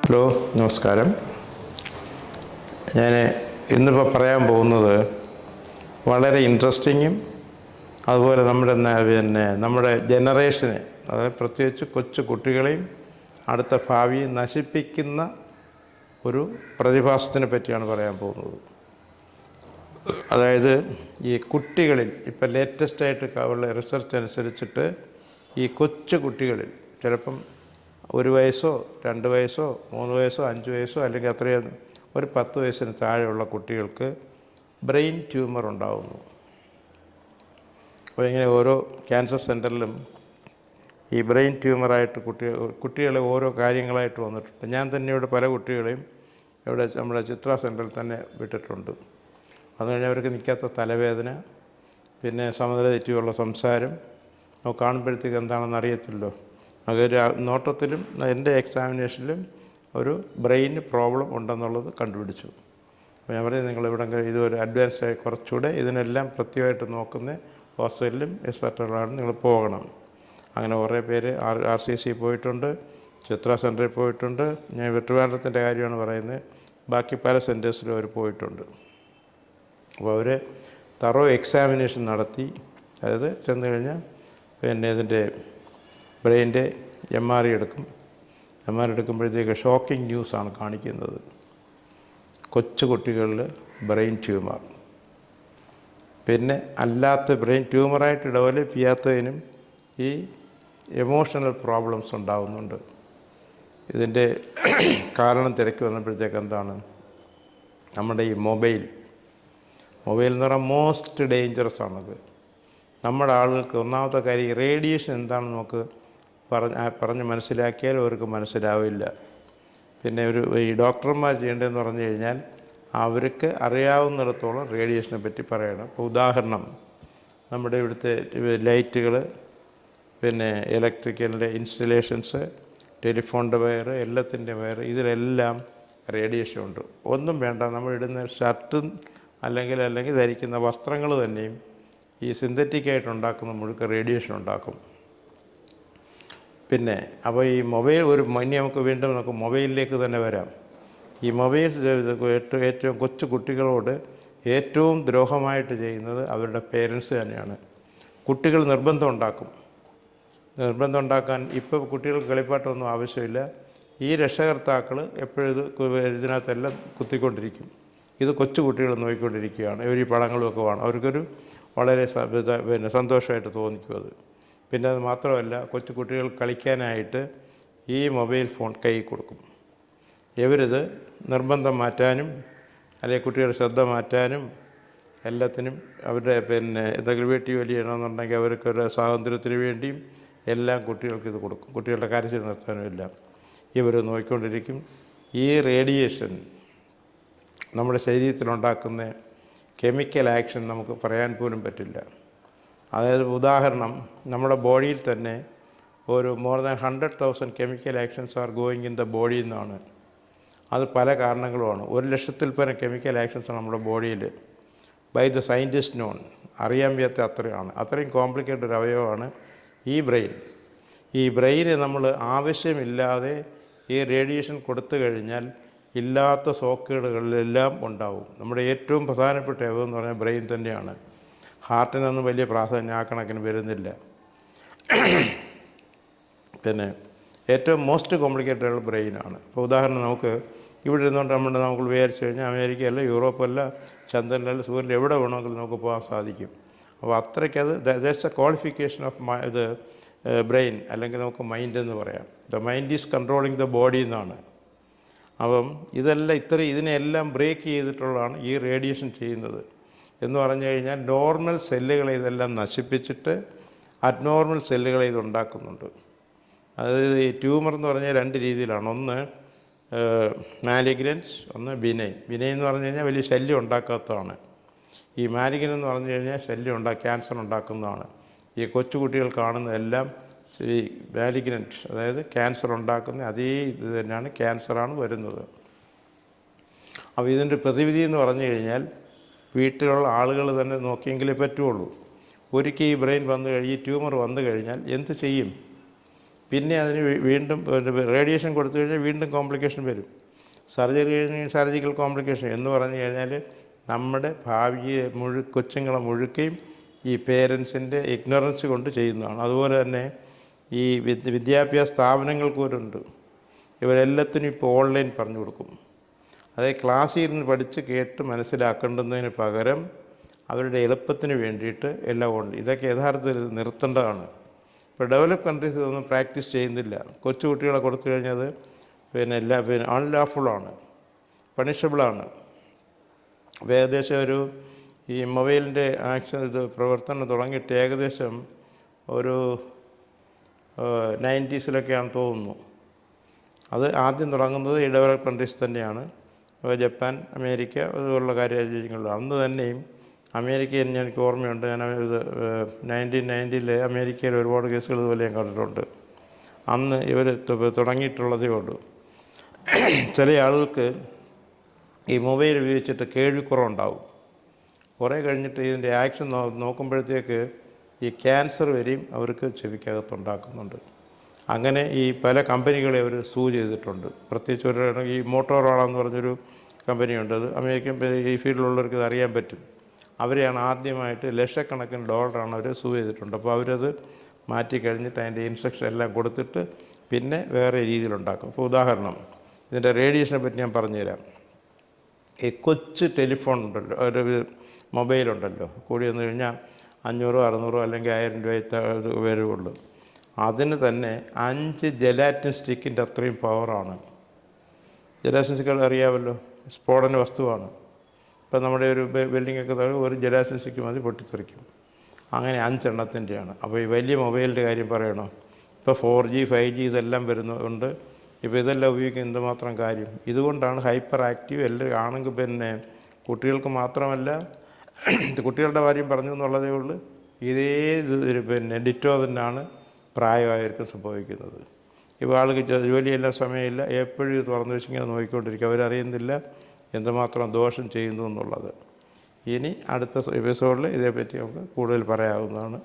Hello, നമസ്കാരം. ഞാൻ ഇന്നിപ്പോൾ പറയാൻ പോകുന്നത് വളരെ ഇൻട്രസ്റ്റിങ്ങും അതുപോലെ നമ്മുടെ ജനറേഷനെ, അതായത് പ്രത്യേകിച്ച് കൊച്ചു കുട്ടികളെയും അടുത്ത ഭാവിയെ നശിപ്പിക്കുന്ന ഒരു പ്രതിഭാസത്തിനെ പറ്റിയാണ് പറയാൻ പോകുന്നത്. അതായത് ഈ കുട്ടികളിൽ ഇപ്പോൾ ലേറ്റസ്റ്റായിട്ട് ഉള്ള റിസർച്ച് അനുസരിച്ചിട്ട് ഈ കൊച്ചു കുട്ടികളിൽ ചിലപ്പം 1 വയസ്സോ 2 വയസ്സോ 3 വയസ്സോ 5 വയസ്സോ അല്ലെങ്കിൽ അത്രയും ഒരു 10 വയസ്സിന് താഴെയുള്ള കുട്ടികൾക്ക് ബ്രെയിൻ ട്യൂമർ ഉണ്ടാകുന്നു. അപ്പോൾ ഇങ്ങനെ ഓരോ ക്യാൻസർ സെൻറ്ററിലും ഈ ബ്രെയിൻ ട്യൂമറായിട്ട് കുട്ടികളെ ഓരോ കാര്യങ്ങളായിട്ട് വന്നിട്ടുണ്ട്. ഞാൻ തന്നെ ഇവിടെ പല കുട്ടികളെയും ഇവിടെ നമ്മുടെ ചിത്ര സെൻറ്ററിൽ തന്നെ വിട്ടിട്ടുണ്ട്. അത് കഴിഞ്ഞ് അവർക്ക് നിൽക്കാത്ത തലവേദന, പിന്നെ സമനില തെറ്റിയുള്ള സംസാരം, നമുക്ക് കാണുമ്പോഴത്തേക്ക് എന്താണെന്ന് അറിയത്തില്ലോ. അതൊരു നോട്ടത്തിലും എൻ്റെ എക്സാമിനേഷനിലും ഒരു ബ്രെയിന് പ്രോബ്ലം ഉണ്ടെന്നുള്ളത് കണ്ടുപിടിച്ചു. അപ്പോൾ ഞാൻ പറയും, നിങ്ങളിവിടെ ഇതൊരു അഡ്വാൻസായി കുറച്ചുകൂടെ ഇതിനെല്ലാം പ്രത്യേകമായിട്ട് നോക്കുന്ന ഹോസ്പിറ്റലിലും എക്സ്പെർട്ടുകളാണ് നിങ്ങൾ പോകണം. അങ്ങനെ കുറേ പേര് RCC പോയിട്ടുണ്ട്, ചിത്ര സെൻറ്ററിൽ പോയിട്ടുണ്ട്. ഞാൻ ട്രിവാൻഡ്രത്തിൻ്റെ കാര്യമാണ് പറയുന്നത്. ബാക്കി പല സെൻറ്റേഴ്സിലും അവർ പോയിട്ടുണ്ട്. അപ്പോൾ അവർ തറോ എക്സാമിനേഷൻ നടത്തി, അതായത് ചെന്ന് കഴിഞ്ഞാൽ പിന്നെ ഇതിൻ്റെ ബ്രെയിൻ്റെ MRI എടുക്കും. MRI എടുക്കുമ്പോഴത്തേക്ക് ഷോക്കിംഗ് ന്യൂസാണ് കാണിക്കുന്നത്. കൊച്ചു കുട്ടികളിൽ ബ്രെയിൻ ട്യൂമർ. പിന്നെ അല്ലാത്ത ബ്രെയിൻ ട്യൂമറായിട്ട് ഡെവലപ്പ് ചെയ്യാത്തതിനും ഈ എമോഷണൽ പ്രോബ്ലംസ് ഉണ്ടാകുന്നുണ്ട്. ഇതിൻ്റെ കാരണം തിരക്കി വന്നപ്പോഴത്തേക്ക് എന്താണ്, നമ്മുടെ ഈ മൊബൈൽ എന്ന് പറഞ്ഞാൽ മോസ്റ്റ് ഡേഞ്ചറസ് ആണത്. നമ്മുടെ ആളുകൾക്ക് ഒന്നാമത്തെ കാര്യം റേഡിയേഷൻ എന്താണെന്ന് നമുക്ക് പറഞ്ഞ് മനസ്സിലാക്കിയാലും അവർക്ക് മനസ്സിലാവില്ല. പിന്നെ ഈ ഡോക്ടർമാർ ചെയ്യേണ്ടതെന്ന് പറഞ്ഞു കഴിഞ്ഞാൽ അവർക്ക് അറിയാവുന്നിടത്തോളം റേഡിയേഷനെ പറ്റി പറയണം. ഇപ്പോൾ ഉദാഹരണം, നമ്മുടെ ഇവിടുത്തെ ലൈറ്റുകൾ, പിന്നെ ഇലക്ട്രിക്കലിൻ്റെ ഇൻസ്റ്റലേഷൻസ്, ടെലിഫോണിൻ്റെ വയർ, എല്ലാത്തിൻ്റെ വയർ, ഇതിലെല്ലാം റേഡിയേഷൻ ഉണ്ട്. ഒന്നും വേണ്ട, നമ്മൾ ഇടുന്ന ഷർട്ടും അല്ലെങ്കിൽ ധരിക്കുന്ന വസ്ത്രങ്ങൾ തന്നെയും ഈ സിന്തറ്റിക്കായിട്ട് ഉണ്ടാക്കുന്ന മുഴുക്ക റേഡിയേഷൻ ഉണ്ടാക്കും. പിന്നെ അപ്പോൾ ഈ മൊബൈൽ ഇനി നമുക്ക് വീണ്ടും മൊബൈലിലേക്ക് തന്നെ വരാം. ഈ മൊബൈൽ ഏറ്റവും കൊച്ചു കുട്ടികളോട് ഏറ്റവും ദ്രോഹമായിട്ട് ചെയ്യുന്നത് അവരുടെ പേരൻസ് തന്നെയാണ്. കുട്ടികൾ നിർബന്ധം ഉണ്ടാക്കാൻ ഇപ്പോൾ കുട്ടികൾക്ക് കളിപ്പാട്ടമൊന്നും ആവശ്യമില്ല. ഈ രക്ഷകർത്താക്കൾ എപ്പോഴും ഇതിനകത്തെല്ലാം കുത്തിക്കൊണ്ടിരിക്കും. ഇത് കൊച്ചു കുട്ടികൾ നോക്കിക്കൊണ്ടിരിക്കുകയാണ്. ഇവർ ഈ പടങ്ങളുമൊക്കെ വേണം. അവർക്കൊരു വളരെ സന്തോഷമായിട്ട് തോന്നിക്കും അത്. പിന്നെ അത് മാത്രമല്ല, കൊച്ചു കുട്ടികൾ കളിക്കാനായിട്ട് ഈ മൊബൈൽ ഫോൺ കയ്യിൽ കൊടുക്കും. ഇവരിത് നിർബന്ധം മാറ്റാനും അല്ലെങ്കിൽ കുട്ടികളുടെ ശ്രദ്ധ മാറ്റാനും എല്ലാത്തിനും അവരുടെ എന്തെങ്കിലും വീട്ടിൽ ജോലി ചെയ്യണമെന്നുണ്ടെങ്കിൽ അവർക്കൊരു സ്വാതന്ത്ര്യത്തിന് വേണ്ടിയും എല്ലാം കുട്ടികൾക്ക് ഇത് കൊടുക്കും. കുട്ടികളുടെ കരച്ചിൽ നിർത്താനും എല്ലാം ഇവർ നോക്കിക്കൊണ്ടിരിക്കും. ഈ റേഡിയേഷൻ നമ്മുടെ ശരീരത്തിലുണ്ടാക്കുന്ന കെമിക്കൽ ആക്ഷൻ നമുക്ക് പറയാൻ പോലും പറ്റില്ല. അതായത് ഉദാഹരണം, നമ്മുടെ ബോഡിയിൽ തന്നെ ഒരു more than 100,000 chemical actions are going in the body എന്നാണ്. അത് പല കാരണങ്ങളുമാണ്. 100,000 പരം കെമിക്കൽ ആക്ഷൻസാണ് നമ്മുടെ ബോഡിയിൽ ബൈ ദ സയൻറ്റിസ്റ്റ് നോൺ. അറിയാൻ വയ്യാത്ത അത്രയും കോംപ്ലിക്കേറ്റഡ് ഒരു അവയവമാണ് ഈ ബ്രെയിൻ. ഈ ബ്രെയിന് നമ്മൾ ആവശ്യമില്ലാതെ ഈ റേഡിയേഷൻ കൊടുത്തു കഴിഞ്ഞാൽ ഇല്ലാത്ത സോക്കേടുകളിലെല്ലാം ഉണ്ടാവും. നമ്മുടെ ഏറ്റവും പ്രധാനപ്പെട്ട അവയവം എന്ന് പറഞ്ഞാൽ ബ്രെയിൻ തന്നെയാണ്. ഹാർട്ടിനൊന്നും വലിയ പ്രാധാന്യം ആ കണക്കിന് വരുന്നില്ല. പിന്നെ ഏറ്റവും മോസ്റ്റ് കോംപ്ലിക്കേറ്റഡ് ബ്രെയിനാണ്. ഇപ്പോൾ ഉദാഹരണം, നമുക്ക് ഇവിടെ ഇരുന്നുകൊണ്ട് നമുക്ക് വിചാരിച്ചു കഴിഞ്ഞാൽ അമേരിക്കയല്ല, യൂറോപ്പല്ല, ചന്ദ്രനല്ല, സൂര്യനിൽ എവിടെ വേണമെങ്കിലും നമുക്ക് പോകാൻ സാധിക്കും. അപ്പോൾ അത്രയ്ക്കത് that's a qualification of brain, അല്ലെങ്കിൽ നമുക്ക് മൈൻഡ് എന്ന് പറയാം. The mind is controlling the body എന്നാണ്. അപ്പം ഇതിനെല്ലാം ബ്രേക്ക് ചെയ്തിട്ടുള്ളതാണ് ഈ റേഡിയേഷൻ ചെയ്യുന്നത്. എന്ന് പറഞ്ഞു കഴിഞ്ഞാൽ നോർമൽ സെല്ലുകളെ ഇതെല്ലാം നശിപ്പിച്ചിട്ട് അബ്നോർമൽ സെല്ലുകളെ ഇതുണ്ടാക്കുന്നുണ്ട്. അതായത് ഈ ട്യൂമർ എന്ന് പറഞ്ഞാൽ 2 രീതിയിലാണ്. ഒന്ന് മാലിഗ്നൻസ്, ഒന്ന് ബിനൈൻ. ബിനൈൻ എന്ന് പറഞ്ഞു കഴിഞ്ഞാൽ വലിയ ശല്യം ഉണ്ടാക്കാത്തതാണ്. ഈ മാലിഗ്നൻ എന്ന് പറഞ്ഞു കഴിഞ്ഞാൽ ക്യാൻസർ ഉണ്ടാക്കുന്നതാണ്. ഈ കൊച്ചുകുട്ടികൾ കാണുന്നതെല്ലാം ഈ മാലിഗ്നൻറ്റ്, അതായത് ക്യാൻസർ ഉണ്ടാക്കുന്ന അതേ ഇത് തന്നെയാണ്, ക്യാൻസറാണ് വരുന്നത്. അപ്പോൾ ഇതിൻ്റെ പ്രതിവിധി എന്ന് പറഞ്ഞു കഴിഞ്ഞാൽ വീട്ടിലുള്ള ആളുകൾ തന്നെ നോക്കിയെങ്കിലേ പറ്റുള്ളൂ. ഒരിക്കൽ ഈ ബ്രെയിൻ ഈ ട്യൂമർ വന്നു കഴിഞ്ഞാൽ എന്ത് ചെയ്യും? പിന്നെ അതിന് വീണ്ടും റേഡിയേഷൻ കൊടുത്തു കഴിഞ്ഞാൽ വീണ്ടും കോംപ്ലിക്കേഷൻ വരും. സർജറി കഴിഞ്ഞ് സർജിക്കൽ കോംപ്ലിക്കേഷൻ എന്ന് പറഞ്ഞു കഴിഞ്ഞാൽ നമ്മുടെ ഭാവിയെ കൊച്ചുങ്ങളെ മുഴുക്കുകയും ഈ പേരൻസിൻ്റെ ഇഗ്നറൻസ് കൊണ്ട് ചെയ്യുന്നതാണ്. അതുപോലെ തന്നെ ഈ വിദ്യാഭ്യാസ സ്ഥാപനങ്ങൾക്കൊരുണ്ട്, ഇവരെല്ലാത്തിനും ഇപ്പോൾ ഓൺലൈൻ പറഞ്ഞു കൊടുക്കും. അതായത് ക്ലാസ്സിൽ ഇരുന്ന് പഠിച്ച് കേട്ട് മനസ്സിലാക്കേണ്ടുന്നതിന് പകരം അവരുടെ എളുപ്പത്തിന് വേണ്ടിയിട്ട് എല്ലാം ഉണ്ട്. ഇതൊക്കെ യഥാർത്ഥത്തിൽ നിർത്തേണ്ടതാണ്. ഇപ്പോൾ ഡെവലപ്പ് കൺട്രീസ് ഇതൊന്നും പ്രാക്ടീസ് ചെയ്യുന്നില്ല. കൊച്ചു കുട്ടികളെ കൊടുത്തു കഴിഞ്ഞത് പിന്നെ അൺലാഫുള്ളാണ്, പണിഷബിളാണ്. അപ്പോൾ ഏകദേശം ഈ മൊബൈലിൻ്റെ പ്രവർത്തനം തുടങ്ങിയിട്ട് ഏകദേശം ഒരു 90s തോന്നുന്നു. അത് ആദ്യം തുടങ്ങുന്നത് ഈ ഡെവലപ്പ് കൺട്രീസ് തന്നെയാണ്. ജപ്പാൻ, അമേരിക്ക അതുപോലുള്ള രാജ്യങ്ങളിൽ. അന്ന് തന്നെയും അമേരിക്കയിൽ എനിക്ക് ഓർമ്മയുണ്ട്, ഞാൻ 1990 അമേരിക്കയിൽ ഒരുപാട് കേസുകൾ ഇതുപോലെ ഞാൻ കണ്ടിട്ടുണ്ട്. അന്ന് ഇവർ തുടങ്ങിയിട്ടുള്ളതേ ഉള്ളൂ. ചില ആളുകൾക്ക് ഈ മൊബൈൽ ഉപയോഗിച്ചിട്ട് കേൾവിക്കുറവുണ്ടാവും. കുറേ കഴിഞ്ഞിട്ട് ഇതിൻ്റെ ആക്ഷൻ നോക്കുമ്പോഴത്തേക്ക് ഈ ക്യാൻസർ വരെയും അവർക്ക് ചെവിക്കകത്തുണ്ടാക്കുന്നുണ്ട്. അങ്ങനെ ഈ പല കമ്പനികളെ അവർ സൂ ചെയ്തിട്ടുണ്ട്. പ്രത്യേകിച്ച് ഈ മോട്ടോറോള എന്ന് പറഞ്ഞൊരു കമ്പനിയുണ്ട്. അത് അമേരിക്കൻ ഈ ഫീൽഡിലുള്ളവർക്ക് ഇത് അറിയാൻ പറ്റും. അവരെയാണ് ആദ്യമായിട്ട് ലക്ഷക്കണക്കിന് ഡോളറാണ് അവർ സൂ ചെയ്തിട്ടുണ്ട്. അപ്പോൾ അവരത് മാറ്റിക്കഴിഞ്ഞിട്ട് അതിൻ്റെ ഇൻസ്ട്രക്ഷൻ എല്ലാം കൊടുത്തിട്ട് പിന്നെ വേറെ രീതിയിലുണ്ടാക്കും. ഇപ്പോൾ ഉദാഹരണം, ഇതിൻ്റെ റേഡിയേഷനെ പറ്റി ഞാൻ പറഞ്ഞുതരാം. ഈ കൊച്ചു ടെലിഫോൺ ഉണ്ടല്ലോ, ഒരു മൊബൈലുണ്ടല്ലോ, കൂടി വന്നു കഴിഞ്ഞാൽ 500, 600 അല്ലെങ്കിൽ 1000 രൂപ വരുള്ളൂ. അതിന് തന്നെ 5 ജെലാറ്റിൻ സ്റ്റിക്കിൻ്റെ അത്രയും പവറാണ്. ജെലാറ്റിൻ സ്റ്റിക്കുകൾ അറിയാമല്ലോ, സ്ഫോടന വസ്തുവാണ്. ഇപ്പം നമ്മുടെ ഒരു ബിൽഡിങ്ങൊക്കെ ഒരു ജെലാറ്റിൻ സ്റ്റിക്ക് മതി പൊട്ടിത്തെറിക്കും. അങ്ങനെ 5 എണ്ണത്തിൻ്റെയാണ്. അപ്പോൾ ഈ വലിയ മൊബൈലിൻ്റെ കാര്യം പറയണോ? ഇപ്പോൾ 4G 5G ഇതെല്ലാം വരുന്നുണ്ട്. ഇപ്പോൾ ഇതെല്ലാം ഉപയോഗിക്കുന്ന എന്തുമാത്രം കാര്യം. ഇതുകൊണ്ടാണ് ഹൈപ്പർ ആക്റ്റീവ് എല്ലാവരും ആണെങ്കിൽ. പിന്നെ കുട്ടികൾക്ക് മാത്രമല്ല, കുട്ടികളുടെ കാര്യം പറഞ്ഞു എന്നുള്ളതേ ഉള്ളൂ. ഇതേ പിന്നെ ഡിറ്റോ തന്നെയാണ് പ്രായമായവർക്കും സംഭവിക്കുന്നത്. ഇപ്പോൾ ആൾക്ക് ജോലിയെല്ലാം സമയമില്ല, എപ്പോഴും ഇത് തുറന്നു വെച്ചിങ്ങനെ നോക്കിക്കൊണ്ടിരിക്കും. അവരറിയുന്നില്ല എന്തുമാത്രം ദോഷം ചെയ്യുന്നു എന്നുള്ളത്. ഇനി അടുത്ത എപ്പിസോഡിൽ ഇതേപ്പറ്റി നമുക്ക് കൂടുതൽ പറയാവുന്നതാണ്.